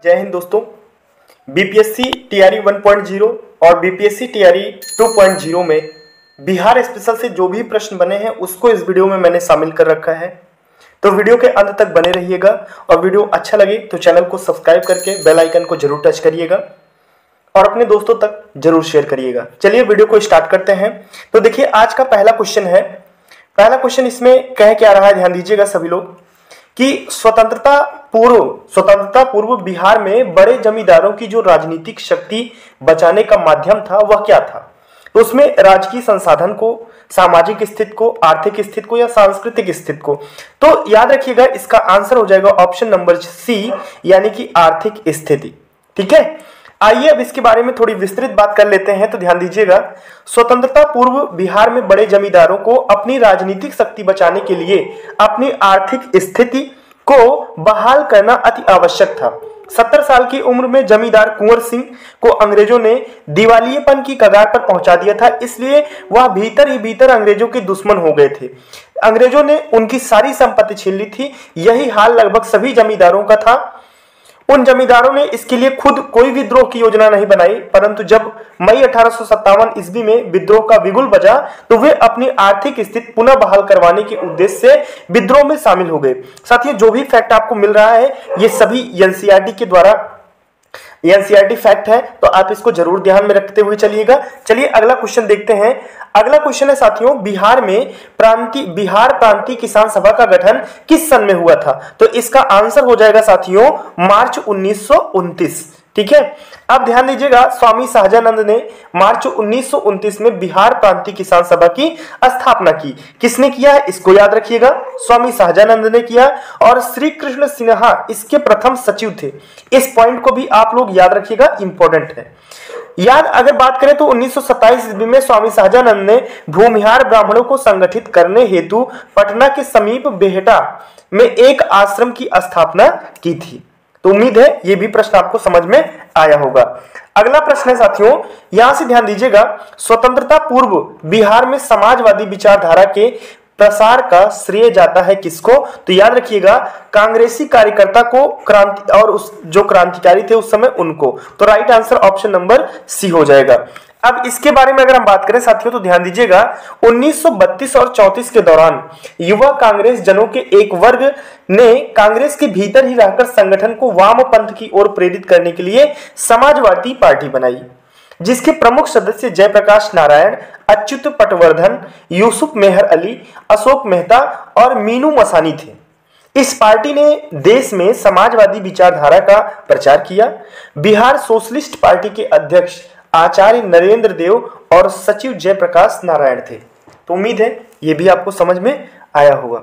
जय हिंद दोस्तों। BPSC TRE 1.0 और बीपीएससी टीआरई 2.0 में बिहार स्पेशल से जो भी प्रश्न बने हैं उसको इस वीडियो में मैंने शामिल कर रखा है। तो वीडियो के अंत तक बने रहिएगा और वीडियो अच्छा लगे तो चैनल को सब्सक्राइब करके बेल आइकन को जरूर टच करिएगा और अपने दोस्तों तक जरूर शेयर करिएगा। चलिए वीडियो को स्टार्ट करते हैं। तो देखिए आज का पहला क्वेश्चन है। पहला क्वेश्चन इसमें कह क्या रहा है, ध्यान दीजिएगा सभी लोग कि स्वतंत्रता पूर्व बिहार में बड़े जमींदारों की जो राजनीतिक शक्ति बचाने का माध्यम था वह क्या था। तो उसमें राजकीय संसाधन को, सामाजिक स्थिति को, आर्थिक स्थिति को या सांस्कृतिक स्थिति को। तो याद रखिएगा इसका आंसर हो जाएगा ऑप्शन नंबर सी, यानी कि आर्थिक स्थिति। ठीक है, आइए अब इसके बारे में थोड़ी विस्तृत बात कर लेते हैं। तो ध्यान दीजिएगा, स्वतंत्रता पूर्व बिहार में बड़े जमींदारों को अपनी राजनीतिक शक्ति बचाने के लिए अपनी आर्थिक स्थिति को बहाल करना अति आवश्यक था। 70 साल की उम्र में जमींदार कुंवर सिंह को अंग्रेजों ने दिवालियेपन की कगार पर पहुंचा दिया था, इसलिए वह भीतर ही भीतर अंग्रेजों के दुश्मन हो गए थे। अंग्रेजों ने उनकी सारी संपत्ति छीन ली थी। यही हाल लगभग सभी जमींदारों का था। उन जमींदारों ने इसके लिए खुद कोई विद्रोह की योजना नहीं बनाई, परंतु जब मई 1857 ईस्वी में विद्रोह का बिगुल बजा तो वे अपनी आर्थिक स्थिति पुनः बहाल करवाने के उद्देश्य से विद्रोह में शामिल हो गए। साथियों, जो भी फैक्ट आपको मिल रहा है ये सभी एनसीईआरटी के द्वारा एनसीईआरटी फैक्ट है, तो आप इसको जरूर ध्यान में रखते हुए चलिएगा। चलिए अगला क्वेश्चन देखते हैं। अगला क्वेश्चन है साथियों, बिहार प्रांतीय किसान सभा का गठन किस सन में हुआ था। तो इसका आंसर हो जाएगा साथियों मार्च 1929। ठीक है, अब ध्यान दीजिएगा, स्वामी सहजानंद ने मार्च 1929 में बिहार प्रांतीय किसान सभा की स्थापना की। किसने किया है इसको याद रखिएगा, स्वामी सहजानंद ने किया और श्री कृष्ण सिन्हा इसके प्रथम सचिव थे। इस पॉइंट को भी आप लोग याद रखिएगा, इंपॉर्टेंट है। याद अगर बात करें तो 1927 ईस्वी में स्वामी सहजानंद ने भूमिहार ब्राह्मणों को संगठित करने हेतु पटना के समीप बेहटा में एक आश्रम की स्थापना की थी। तो उम्मीद है ये भी प्रश्न आपको समझ में आया होगा। अगला प्रश्न है साथियों, यहां से ध्यान दीजिएगा, स्वतंत्रता पूर्व बिहार में समाजवादी विचारधारा के प्रसार का श्रेय जाता है किसको। तो याद रखिएगा कांग्रेसी कार्यकर्ता को, क्रांति और उस जो क्रांतिकारी थे उस समय उनको। तो right answer option number C हो जाएगा। अब इसके बारे में अगर हम बात करें साथियों तो ध्यान दीजिएगा 1932 और 34 के दौरान युवा कांग्रेस जनों के एक वर्ग ने कांग्रेस के भीतर ही रहकर संगठन को वामपंथ की ओर प्रेरित करने के लिए समाजवादी पार्टी बनाई, जिसके प्रमुख सदस्य जयप्रकाश नारायण, अच्युत पटवर्धन, यूसुफ मेहर अली, अशोक मेहता और मीनू मसानी थे। इस पार्टी ने देश में समाजवादी विचारधारा का प्रचार किया। बिहार सोशलिस्ट पार्टी के अध्यक्ष आचार्य नरेंद्र देव और सचिव जयप्रकाश नारायण थे। तो उम्मीद है ये भी आपको समझ में आया होगा।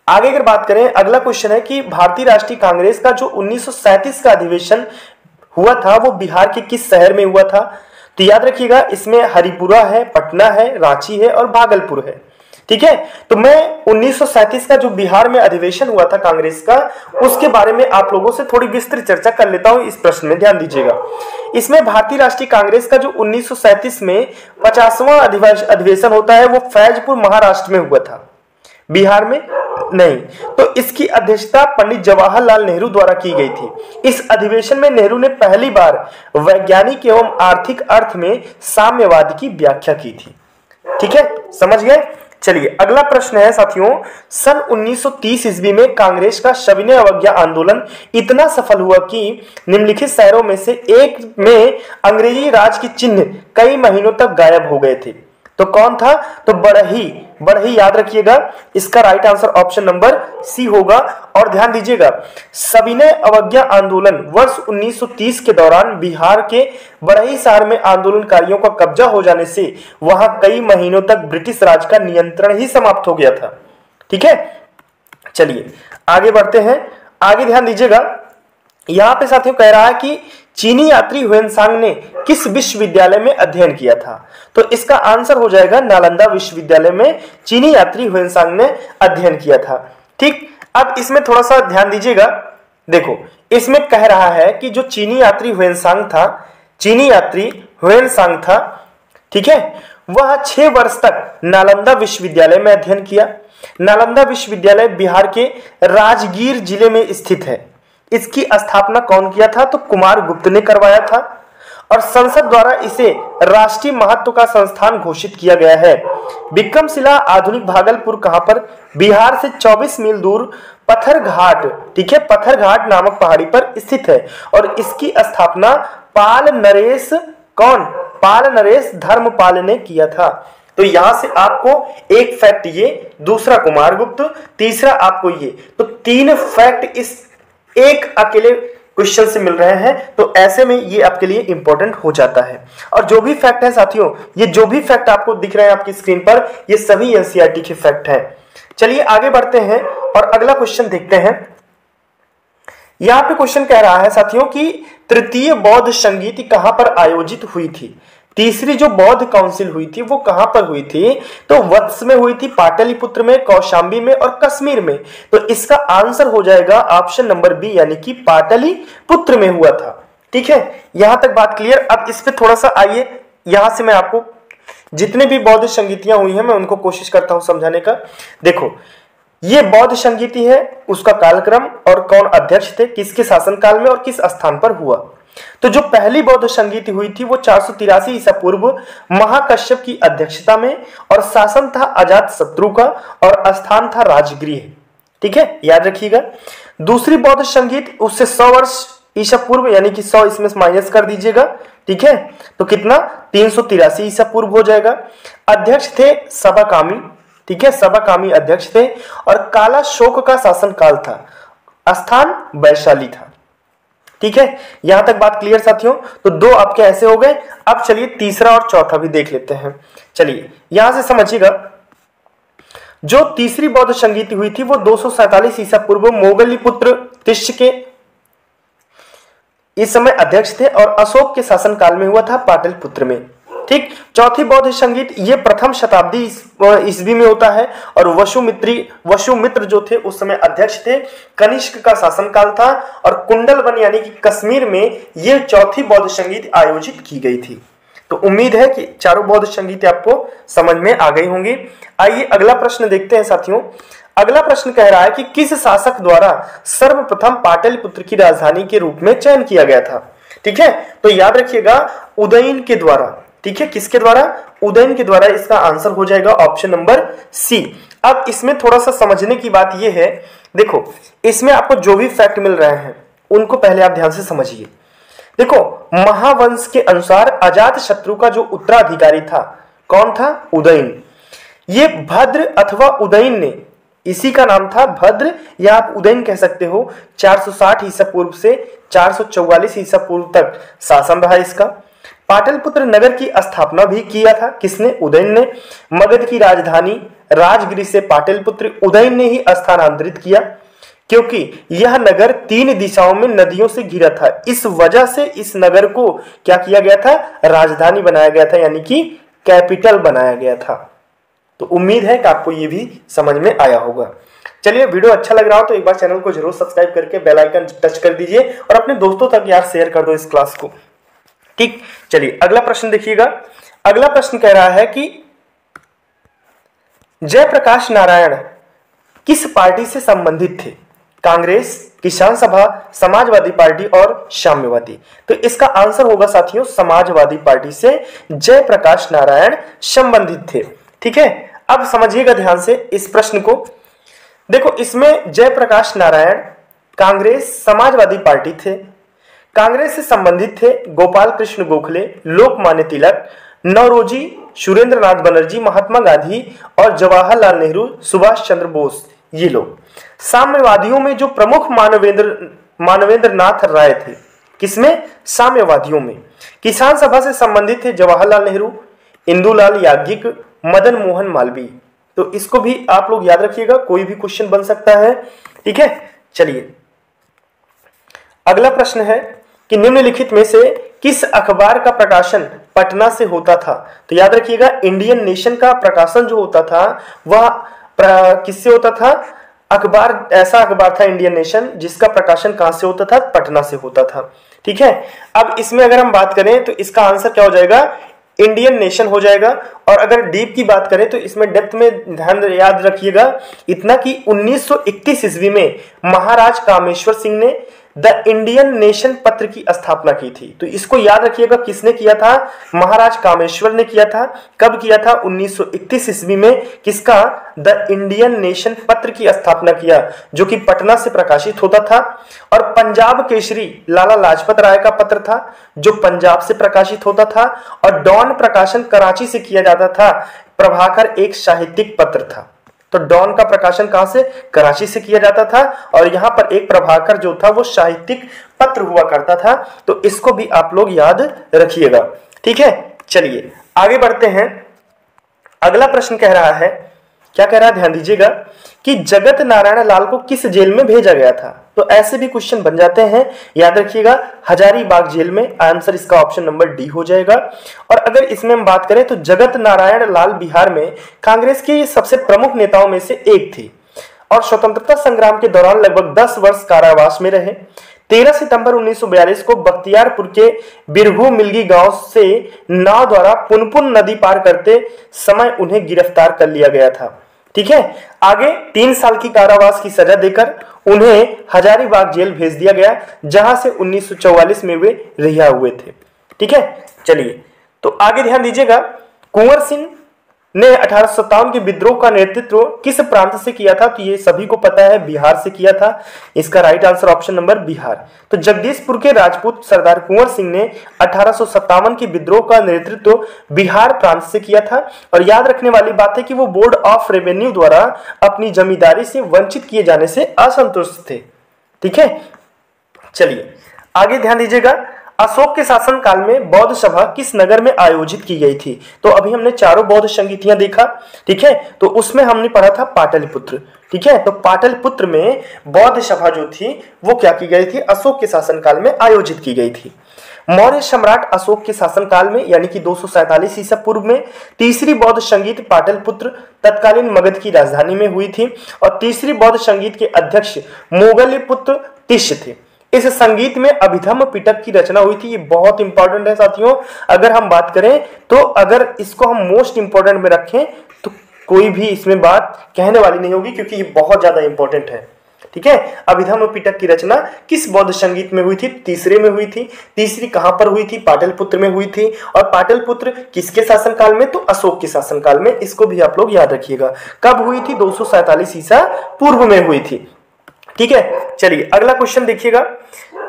आगे अगर बात करें, अगला क्वेश्चन है कि भारतीय राष्ट्रीय कांग्रेस का जो 1937 का अधिवेशन हुआ था वो बिहार के किस शहर में हुआ था। तो याद रखिएगा इसमें हरिपुरा है, पटना है, रांची है और भागलपुर है। ठीक है, तो मैं 1937 का जो बिहार में अधिवेशन हुआ था कांग्रेस का उसके बारे में आप लोगों से थोड़ी विस्तृत चर्चा कर लेता हूं इस प्रश्न में। ध्यान दीजिएगा, इसमें भारतीय राष्ट्रीय कांग्रेस का जो 1937 में 50वां अधिवेशन होता है वो फैजपुर महाराष्ट्र में हुआ था, बिहार में नहीं। तो इसकी अध्यक्षता पंडित जवाहरलाल नेहरू द्वारा की गई थी। इस अधिवेशन में नेहरू ने पहली बार वैज्ञानिक एवं आर्थिक अर्थ में साम्यवाद की व्याख्या की थी। ठीक है, समझ गए। चलिए अगला प्रश्न है साथियों, सन 1930 ईस्वी में कांग्रेस का सविनय अवज्ञा आंदोलन इतना सफल हुआ कि निम्नलिखित शहरों में से एक में अंग्रेजी राज के चिन्ह कई महीनों तक गायब हो गए थे। तो कौन था। तो बढ़ही याद रखिएगा, इसका right answer option number C होगा। और ध्यान दीजिएगा सविनय अवज्ञा आंदोलन वर्ष 1930 के दौरान बिहार के बढ़ही शहर में आंदोलनकारियों का कब्जा हो जाने से वहां कई महीनों तक ब्रिटिश राज का नियंत्रण ही समाप्त हो गया था। ठीक है, चलिए आगे बढ़ते हैं। आगे ध्यान दीजिएगा, यहां पे साथियों कह रहा है कि चीनी यात्री ह्वेनसांग ने किस विश्वविद्यालय में अध्ययन किया था। तो इसका आंसर हो जाएगा नालंदा विश्वविद्यालय में चीनी यात्री ह्वेनसांग ने अध्ययन किया था। ठीक, अब इसमें थोड़ा सा ध्यान दीजिएगा, देखो इसमें कह रहा है कि जो चीनी यात्री ह्वेनसांग था, ठीक है, वह 6 वर्ष तक नालंदा विश्वविद्यालय में अध्ययन किया। नालंदा विश्वविद्यालय बिहार के राजगीर जिले में स्थित है। इसकी स्थापना कौन किया था? तो कुमार गुप्त ने करवाया था और संसद द्वारा इसे राष्ट्रीय महत्व का संस्थान घोषित किया गया है। विक्रमशिला आधुनिक भागलपुर कहां पर? बिहार से 24 मील दूर पत्थरघाट, ठीक है, पत्थरघाट नामक पहाड़ी पर स्थित है और इसकी स्थापना पाल नरेश धर्मपाल ने किया था। तो यहां से आपको एक फैक्ट ये, दूसरा कुमार गुप्त, तीसरा आपको ये, तो 3 फैक्ट इस एक अकेले क्वेश्चन से मिल रहे हैं। तो ऐसे में ये आपके लिए इंपॉर्टेंट हो जाता है। और जो भी फैक्ट है साथियों, ये जो भी फैक्ट आपको दिख रहे हैं आपकी स्क्रीन पर, ये सभी एनसीईआरटी के फैक्ट हैं। चलिए आगे बढ़ते हैं और अगला क्वेश्चन देखते हैं। यहां पे क्वेश्चन कह रहा है साथियों कि तृतीय बौद्ध संगीति कहां पर आयोजित हुई थी? तीसरी जो बौद्ध काउंसिल हुई थी वो कहां पर हुई थी? तो वत्स में हुई थी, पाटलिपुत्र में, कौशांबी में और कश्मीर में। तो इसका आंसर हो जाएगा ऑप्शन नंबर बी, यानी कि पाटलिपुत्र में हुआ था। ठीक है, यहां तक बात क्लियर। अब इस पे थोड़ा सा आइए, यहां से मैं आपको जितने भी बौद्ध संगीतियां हुई हैं मैं उनको कोशिश करता हूं समझाने का। देखो, ये बौद्ध संगीति है, उसका कालक्रम और कौन अध्यक्ष थे, किसके शासनकाल में और किस स्थान पर हुआ। तो जो पहली बौद्ध संगीति हुई थी वो 483 ईसा पूर्व महाकश्यप की अध्यक्षता में और शासन था अजात शत्रु का और स्थान था राजगृह। ठीक है, याद रखिएगा। दूसरी बौद्ध संगीत उससे 100 वर्ष ईसा पूर्व, यानी कि 100 इसमें माइनस कर दीजिएगा। ठीक है, तो कितना? 383 ईसा पूर्व हो जाएगा। अध्यक्ष थे सबाकामी, ठीक है, सबाकामी अध्यक्ष थे और काला शोक का शासनकाल था, स्थान वैशाली था। ठीक है, यहां तक बात क्लियर साथियों। तो 2 आपके ऐसे हो गए। अब चलिए तीसरा और चौथा भी देख लेते हैं। चलिए यहां से समझिएगा, जो तीसरी बौद्ध संगीति हुई थी वो 247 ईसा पूर्व मोगलीपुत्र तिष्य के इस समय अध्यक्ष थे और अशोक के शासनकाल में हुआ था पाटलिपुत्र में। ठीक, चौथी बौद्ध संगीत ये प्रथम शताब्दी ईस्वी में होता है और वसुमित्र जो थे उस समय अध्यक्ष थे, कनिष्क का शासनकाल था और कुंडलवन यानी कि कश्मीर में ये चौथी बौद्ध संगीत आयोजित की गई थी। तो उम्मीद है कि चारों बौद्ध संगीत आपको समझ में आ गई होंगी। आइए अगला प्रश्न देखते हैं साथियों। अगला प्रश्न कह रहा है कि किस शासक द्वारा सर्वप्रथम पाटलिपुत्र की राजधानी के रूप में चयन किया गया था? ठीक है, तो याद रखिएगा उदयन के द्वारा। ठीक है, किसके द्वारा? उदयन के द्वारा। इसका आंसर हो जाएगा ऑप्शन नंबर सी। अब इसमें थोड़ा सा समझने की बात यह है, देखो इसमें आपको जो भी फैक्ट मिल रहे हैं उनको पहले आप ध्यान से समझिए। देखो, महावंश के अनुसार अजात शत्रु का जो उत्तराधिकारी था कौन था? उदयन। ये भद्र अथवा उदयन ने, इसी का नाम था भद्र या आप उदयन कह सकते हो, 460 ईसा पूर्व से 444 ईसा पूर्व तक शासन रहा इसका। पाटलिपुत्र नगर की स्थापना भी किया था, किसने? उदयन ने। मगध की राजधानी राजगृह से पाटलिपुत्र उदयन ने ही स्थानांतरित किया, क्योंकि यह नगर 3 दिशाओं में नदियों से घिरा था। इस वजह से इस नगर को क्या किया गया था? राजधानी बनाया गया था, यानी कि कैपिटल बनाया गया था। तो उम्मीद है कि आपको ये भी समझ में आया होगा। चलिए, वीडियो अच्छा लग रहा हो तो एक बार चैनल को जरूर सब्सक्राइब करके बेल आइकन टच कर दीजिए और अपने दोस्तों तक यार शेयर कर दो इस क्लास को। ठीक, चलिए अगला प्रश्न देखिएगा। अगला प्रश्न कह रहा है कि जयप्रकाश नारायण किस पार्टी से संबंधित थे? कांग्रेस, किसान सभा, समाजवादी पार्टी और साम्यवादी। तो इसका आंसर होगा साथियों समाजवादी पार्टी से जयप्रकाश नारायण संबंधित थे। ठीक है, अब समझिएगा ध्यान से इस प्रश्न को। देखो, इसमें जयप्रकाश नारायण कांग्रेस, समाजवादी पार्टी थे। कांग्रेस से संबंधित थे गोपाल कृष्ण गोखले, लोकमान्य तिलक, नौरोजी, सुरेंद्रनाथ बनर्जी, महात्मा गांधी और जवाहरलाल नेहरू, सुभाष चंद्र बोस, ये लोग। साम्यवादियों में जो प्रमुख मानवेंद्र नाथ राय थे, किसमें? साम्यवादियों में। किसान सभा से संबंधित थे जवाहरलाल नेहरू, इंदुलाल याज्ञिक, मदन मोहन मालवीय। तो इसको भी आप लोग याद रखिएगा, कोई भी क्वेश्चन बन सकता है। ठीक है, चलिए अगला प्रश्न है कि निम्नलिखित में से किस अखबार का प्रकाशन पटना से होता था? तो याद रखिएगा, इंडियन नेशन का प्रकाशन जो होता था वह किससे होता था? अखबार, ऐसा अखबार था इंडियन नेशन जिसका प्रकाशन कहां से होता था? पटना से होता था। ठीक है, अब इसमें अगर हम बात करें तो इसका आंसर क्या हो जाएगा? इंडियन नेशन हो जाएगा। और अगर डीप की बात करें तो इसमें डेप्थ में ध्यान याद रखिएगा इतना कि 1931 ईस्वी में महाराज कामेश्वर सिंह ने द इंडियन नेशन पत्र की स्थापना की थी? तो इसको याद रखिएगा, किसने किया था? महाराज कामेश्वर ने किया था। कब किया था? 1931 ईस्वी में। किसका? द इंडियन नेशन पत्र की स्थापना किया, जो कि पटना से प्रकाशित होता था। और पंजाब केसरी लाला लाजपत राय का पत्र था, जो पंजाब से प्रकाशित होता था। और डॉन प्रकाशन कराची से किया जाता था। प्रभाकर एक साहित्यिक पत्र था। तो डॉन का प्रकाशन कहां से? कराची से किया जाता था। और यहां पर एक प्रभाकर जो था वो साहित्यिक पत्र हुआ करता था। तो इसको भी आप लोग याद रखिएगा, ठीक है। चलिए आगे बढ़ते हैं। अगला प्रश्न कह रहा है, क्या कह रहा है ध्यान दीजिएगा, कि जगत नारायण लाल को किस जेल में भेजा गया था? तो ऐसे भी क्वेश्चन बन जाते हैं, याद रखिएगा, हजारीबाग जेल में। आंसर इसका ऑप्शन नंबर डी हो जाएगा। और अगर इसमें हम बात करें तो जगत नारायण लाल बिहार में कांग्रेस के सबसे प्रमुख नेताओं में से एक थे और स्वतंत्रता संग्राम के दौरान लगभग 10 वर्ष कारावास में रहे। 13 सितंबर 1942 को बख्तियारपुर के बिरहू मिलगी गांव से नाव द्वारा पुनपुन नदी पार करते समय उन्हें गिरफ्तार कर लिया गया था, ठीक है। आगे 3 साल की कारावास की सजा देकर उन्हें हजारीबाग जेल भेज दिया गया, जहां से 1944 में वे रिहा हुए थे, ठीक है। चलिए तो आगे ध्यान दीजिएगा, कुंवर सिंह ने 1857 के विद्रोह का नेतृत्व किस प्रांत से किया था? तो ये सभी को पता है, बिहार से किया था। इसका right answer option number Bihar. तो जगदीशपुर के राजपूत सरदार कुंवर सिंह ने 1857 के विद्रोह का नेतृत्व बिहार प्रांत से किया था। और याद रखने वाली बात है कि वो बोर्ड ऑफ रेवेन्यू द्वारा अपनी जमींदारी से वंचित किए जाने से असंतुष्ट थे, ठीक है। चलिए आगे ध्यान दीजिएगा, अशोक के शासनकाल में बौद्ध सभा किस नगर में आयोजित की गई थी? तो अभी हमने चारों बौद्ध संगीतियां देखा, ठीक है। तो उसमें हमने पढ़ा था पाटलिपुत्र, ठीक है। तो पाटलिपुत्र में बौद्ध सभा जो थी वो क्या की गई थी? अशोक के शासनकाल में आयोजित की गई थी। मौर्य सम्राट अशोक के शासनकाल में यानी कि 247 ईसा पूर्व में तीसरी बौद्ध संगीत पाटलिपुत्र तत्कालीन मगध की राजधानी में हुई थी। और तीसरी बौद्ध संगीत के अध्यक्ष मोगलीपुत्र तिष्य थे। इस संगीत में अभिधम्म पिटक की रचना हुई थी। ये बहुत इंपॉर्टेंट है साथियों। अगर हम बात करें तो अगर इसको हम मोस्ट इंपॉर्टेंट में रखें तो कोई भी इसमें बात कहने वाली नहीं होगी, क्योंकि ये बहुत ज्यादा इंपॉर्टेंट है, ठीक है। अभिधम्म पिटक की रचना किस बौद्ध संगीत में हुई थी? तीसरे में हुई थी। तीसरी कहां पर हुई थी? पाटलिपुत्र में हुई थी। और पाटलिपुत्र किसके शासनकाल में? तो अशोक के शासनकाल में। इसको भी आप लोग याद रखिएगा। कब हुई थी? 247 ईसा पूर्व में हुई थी, ठीक है। चलिए अगला क्वेश्चन देखिएगा,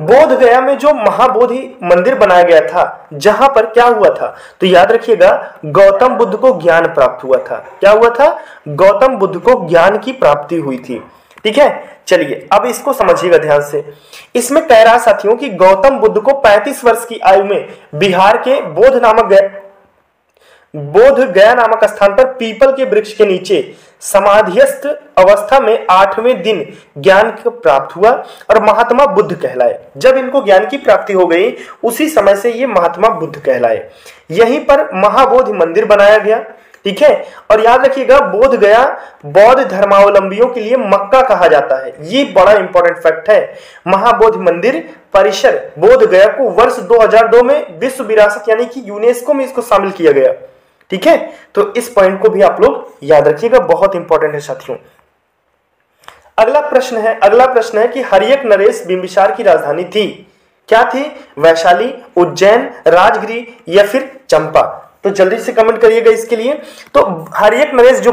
बोध गया में जो महाबोधि मंदिर बनाया गया था, जहां पर क्या हुआ था? तो याद रखिएगा, गौतम बुद्ध को ज्ञान प्राप्त हुआ था। क्या हुआ था? गौतम बुद्ध को ज्ञान की प्राप्ति हुई थी, ठीक है। चलिए अब इसको समझिएगा ध्यान से। इसमें कह रहा साथियों कि गौतम बुद्ध को 35 वर्ष की आयु में बिहार के बोध गया नामक स्थान पर पीपल के वृक्ष के नीचे समाधिस्थ अवस्था में 8वें दिन ज्ञान को प्राप्त हुआ और महात्मा बुद्ध कहलाए। जब इनको ज्ञान की प्राप्ति हो गई उसी समय से ये महात्मा बुद्ध कहलाए। यहीं पर महाबोधि मंदिर बनाया गया, ठीक है। और याद रखिएगा, बोध गया बौद्ध धर्मावलंबियों के लिए मक्का कहा जाता है। ये बड़ा इंपॉर्टेंट फैक्ट है। महाबोधि मंदिर परिसर बोध गया को वर्ष 2002 में विश्व विरासत यानी कि यूनेस्को में इसको शामिल किया गया, ठीक है। तो इस पॉइंट को भी आप लोग याद रखिएगा, बहुत इंपॉर्टेंट है साथियों। अगला प्रश्न है कि हर्यक नरेश बिंबिसार की राजधानी थी। क्या थी? वैशाली, उज्जैन, राजगिरी या फिर चंपा? तो जल्दी से कमेंट करिएगा इसके लिए। तो हर्यक नरेश जो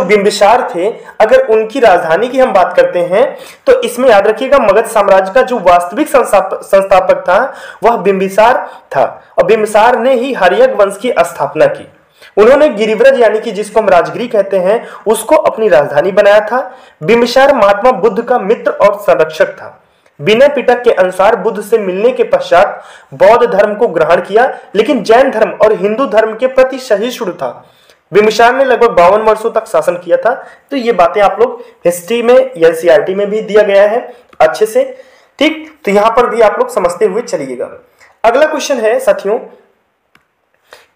बिंबिसार थे, अगर उनकी राजधानी की हम बात करते हैं तो इसमें याद रखिएगा, मगध साम्राज्य का जो वास्तविक संस्थापक था वह बिंबिसार था। और बिंबिसार ने ही हर्यक वंश की स्थापना की। उन्होंने गिरिव्रज यानी कि जिसको हम राजगिरी कहते हैं उसको अपनी राजधानी बनाया था। बिंबिसार महात्मा बुद्ध का मित्र और संरक्षक था। विनय पिटक के अनुसार बुद्ध से मिलने के पश्चात बौद्ध धर्म को ग्रहण किया, लेकिन जैन धर्म और हिंदू धर्म के प्रति सहिष्णु था। बिंबिसार ने लगभग 52 वर्षों तक शासन किया था। तो ये बातें आप लोग हिस्ट्री में, एनसीईआरटी में भी दिया गया है अच्छे से, ठीक। तो यहां पर भी आप लोग समझते हुए चलिएगा। अगला क्वेश्चन है साथियों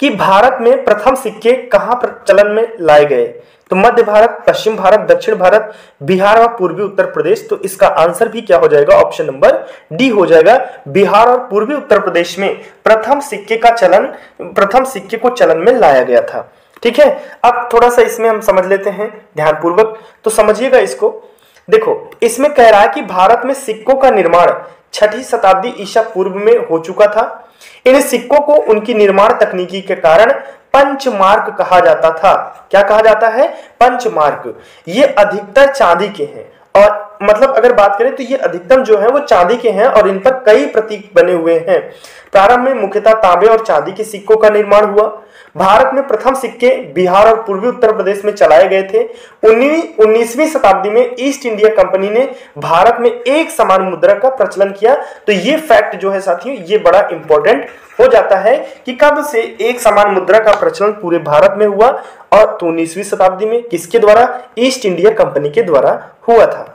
कि भारत में प्रथम सिक्के कहां पर चलन में लाए गए? तो मध्य भारत, पश्चिम भारत, दक्षिण भारत, बिहार और पूर्वी उत्तर प्रदेश। तो इसका आंसर भी क्या हो जाएगा? ऑप्शन नंबर डी हो जाएगा। बिहार और पूर्वी उत्तर प्रदेश में प्रथम सिक्के को चलन में लाया गया था, ठीक है। अब थोड़ा सा इसमें हम समझ लेते हैं ध्यानपूर्वक, तो समझिएगा इसको। देखो इसमें कह रहा है कि भारत में सिक्कों का निर्माण 6ठी शताब्दी ईसा पूर्व में हो चुका था। इन सिक्कों को उनकी निर्माण तकनीकी के कारण पंचमार्क कहा जाता था। क्या कहा जाता है? पंचमार्क। ये अधिकतर चांदी के हैं और मतलब अगर बात करें तो ये अधिकतम जो है वो चांदी के हैं और इन पर कई प्रतीक बने हुए हैं। प्रारंभ में मुख्यतः तांबे और चांदी के सिक्कों का निर्माण हुआ। भारत में प्रथम सिक्के बिहार और पूर्वी उत्तर प्रदेश में चलाए गए थे। 19वीं शताब्दी में ईस्ट इंडिया कंपनी ने भारत में एक समान मुद्रा का प्रचलन किया। तो ये फैक्ट जो है साथियों ये बड़ा इंपॉर्टेंट हो जाता है कि कब से एक समान मुद्रा का प्रचलन पूरे भारत में हुआ, और तो 19वीं शताब्दी में किसके द्वारा? ईस्ट इंडिया कंपनी के द्वारा हुआ था।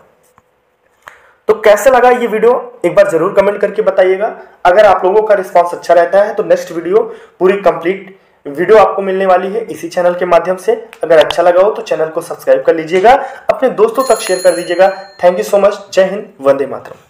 तो कैसे लगा ये वीडियो एक बार जरूर कमेंट करके बताइएगा। अगर आप लोगों का रिस्पांस अच्छा रहता है तो नेक्स्ट वीडियो पूरी कंप्लीट वीडियो आपको मिलने वाली है इसी चैनल के माध्यम से। अगर अच्छा लगा हो तो चैनल को सब्सक्राइब कर लीजिएगा, अपने दोस्तों तक शेयर कर दीजिएगा। Thank you so much. जय हिंद, वंदे मातरम।